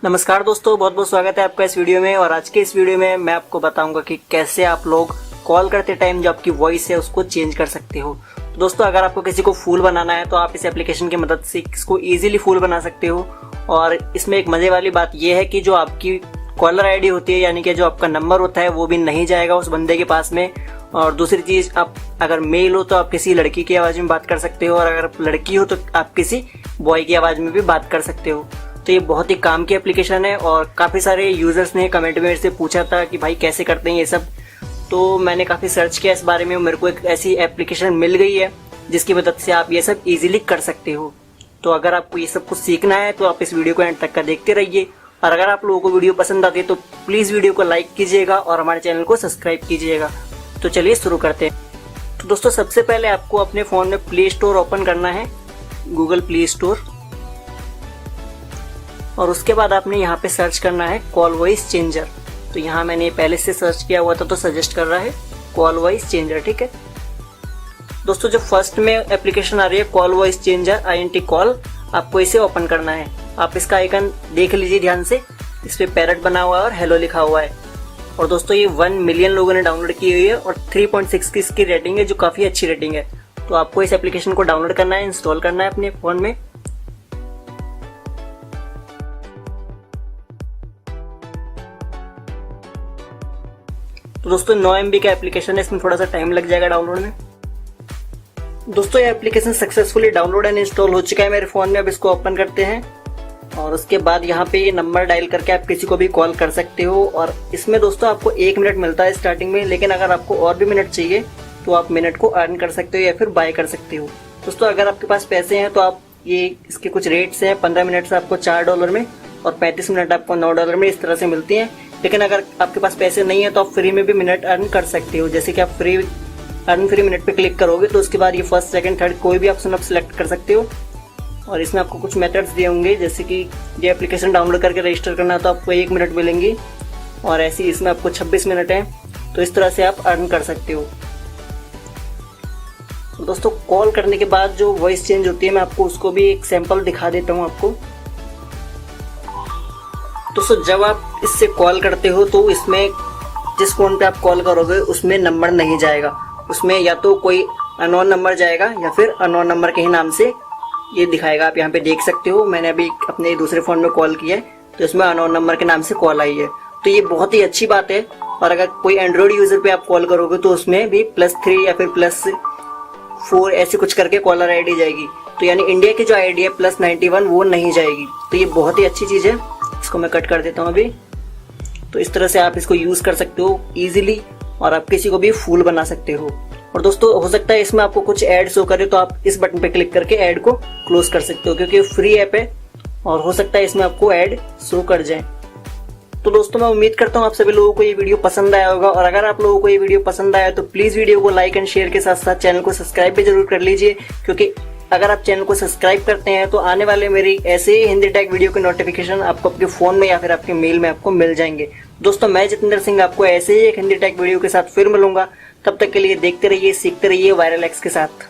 नमस्कार दोस्तों, बहुत बहुत स्वागत है आपका इस वीडियो में। और आज के इस वीडियो में मैं आपको बताऊंगा कि कैसे आप लोग कॉल करते टाइम जो आपकी वॉइस है उसको चेंज कर सकते हो। तो दोस्तों, अगर आपको किसी को फूल बनाना है तो आप इस एप्लीकेशन की मदद से इसको इजीली फूल बना सकते हो। और इसमें एक मजे वाली बात यह है कि जो आपकी कॉलर आईडी होती है, यानी कि जो आपका नंबर होता है, वो भी नहीं जाएगा उस बंदे के पास में। और दूसरी चीज, आप अगर मेल हो तो आप किसी लड़की की आवाज में बात कर सकते हो, और अगर लड़की हो तो आप किसी बॉय की आवाज में भी बात कर सकते हो। तो ये बहुत ही काम की एप्लीकेशन है और काफ़ी सारे यूज़र्स ने कमेंट में मेरे से पूछा था कि भाई कैसे करते हैं ये सब। तो मैंने काफ़ी सर्च किया इस बारे में, मेरे को एक ऐसी एप्लीकेशन मिल गई है जिसकी मदद से आप ये सब इजीली कर सकते हो। तो अगर आपको ये सब कुछ सीखना है तो आप इस वीडियो को एंड तक का देखते रहिए। और अगर आप लोगों को वीडियो पसंद आती है तो प्लीज़ वीडियो को लाइक कीजिएगा और हमारे चैनल को सब्सक्राइब कीजिएगा। तो चलिए शुरू करते हैं। तो दोस्तों, सबसे पहले आपको अपने फ़ोन में प्ले स्टोर ओपन करना है, गूगल प्ले स्टोर। और उसके बाद आपने यहाँ पे सर्च करना है कॉल वॉइस चेंजर। तो यहाँ मैंने पहले से सर्च किया हुआ था तो सजेस्ट कर रहा है कॉल वॉइस चेंजर, ठीक है। दोस्तों, जो फर्स्ट में एप्लीकेशन आ रही है call voice changer INT call, आपको इसे ओपन करना है। आप इसका आइकन देख लीजिए ध्यान से, इस पे पैरट बना हुआ है और हेलो लिखा हुआ है। और दोस्तों, ये 1 मिलियन लोगों ने डाउनलोड की हुई है और 3.6 की इसकी रेटिंग है, जो काफ़ी अच्छी रेटिंग है। तो आपको इस एप्लीकेशन को डाउनलोड करना है, इंस्टॉल करना है अपने फ़ोन में। तो दोस्तों, 9 MB का एप्लीकेशन है, इसमें थोड़ा सा टाइम लग जाएगा डाउनलोड में। दोस्तों, ये application successfully download and install हो चुका है मेरे फ़ोन में। अब इसको ओपन करते हैं और उसके बाद यहाँ पे ये नंबर डायल करके आप किसी को भी कॉल कर सकते हो। और इसमें दोस्तों आपको 1 मिनट मिलता है स्टार्टिंग में, लेकिन अगर आपको और भी मिनट चाहिए तो आप मिनट को अर्न कर सकते हो या फिर बाय कर सकते हो। दोस्तों, अगर आपके पास पैसे हैं तो आप ये इसके कुछ रेट्स हैं। 15 मिनट से आपको $4 में और 35 मिनट आपको $9 में इस तरह से मिलती हैं। लेकिन अगर आपके पास पैसे नहीं है तो आप फ्री में भी मिनट अर्न कर सकते हो। जैसे कि आप फ्री मिनट पे क्लिक करोगे तो उसके बाद ये फर्स्ट, सेकंड, थर्ड कोई भी ऑप्शन आप सिलेक्ट कर सकते हो। और इसमें आपको कुछ मेथड्स दिए होंगे, जैसे कि ये एप्लीकेशन डाउनलोड करके रजिस्टर करना है तो आपको 1 मिनट मिलेंगी, और ऐसे इसमें आपको 26 मिनट है। तो इस तरह से आप अर्न कर सकते हो। तो दोस्तों, कॉल करने के बाद जो वॉइस चेंज होती है, मैं आपको उसको भी एक सैंपल दिखा देता हूँ आपको। दोस्तों, जब आप इससे कॉल करते हो तो इसमें जिस फोन पे आप कॉल करोगे उसमें नंबर नहीं जाएगा, उसमें या तो कोई अननोन नंबर जाएगा या फिर अननोन नंबर के ही नाम से ये दिखाएगा। आप यहाँ पे देख सकते हो, मैंने अभी अपने दूसरे फ़ोन में कॉल किया है तो इसमें अननोन नंबर के नाम से कॉल आई है। तो ये बहुत ही अच्छी बात है। और अगर कोई एंड्रॉयड यूज़र पे आप कॉल करोगे तो उसमें भी +3 या फिर +4 ऐसे कुछ करके कॉलर आईडी जाएगी। तो यानी इंडिया की जो आईडी है +91 वो नहीं जाएगी। तो ये बहुत ही अच्छी चीज़ है। इसको मैं कट कर देता हूँ अभी। तो इस तरह से आप इसको यूज़ कर सकते हो ईजिली, और आप किसी को भी फूल बना सकते हो। और दोस्तों, हो सकता है इसमें आपको कुछ ऐड शो करे तो आप इस बटन पे क्लिक करके ऐड को क्लोज कर सकते हो, क्योंकि फ्री ऐप है और हो सकता है इसमें आपको ऐड शो कर जाए। तो दोस्तों, मैं उम्मीद करता हूँ आप सभी लोगों को ये वीडियो पसंद आया होगा। और अगर आप लोगों को ये वीडियो पसंद आया तो प्लीज़ वीडियो को लाइक एंड शेयर के साथ साथ चैनल को सब्सक्राइब भी जरूर कर लीजिए, क्योंकि अगर आप चैनल को सब्सक्राइब करते हैं तो आने वाले मेरी ऐसे ही हिंदी टैग वीडियो के नोटिफिकेशन आपको आपके फ़ोन में या फिर आपके मेल में आपको मिल जाएंगे। दोस्तों, मैं जितेंद्र सिंह आपको ऐसे ही एक हिंदी टैग वीडियो के साथ फिर मिलूंगा। तब तक के लिए देखते रहिए, सीखते रहिए वायरल एक्स के साथ।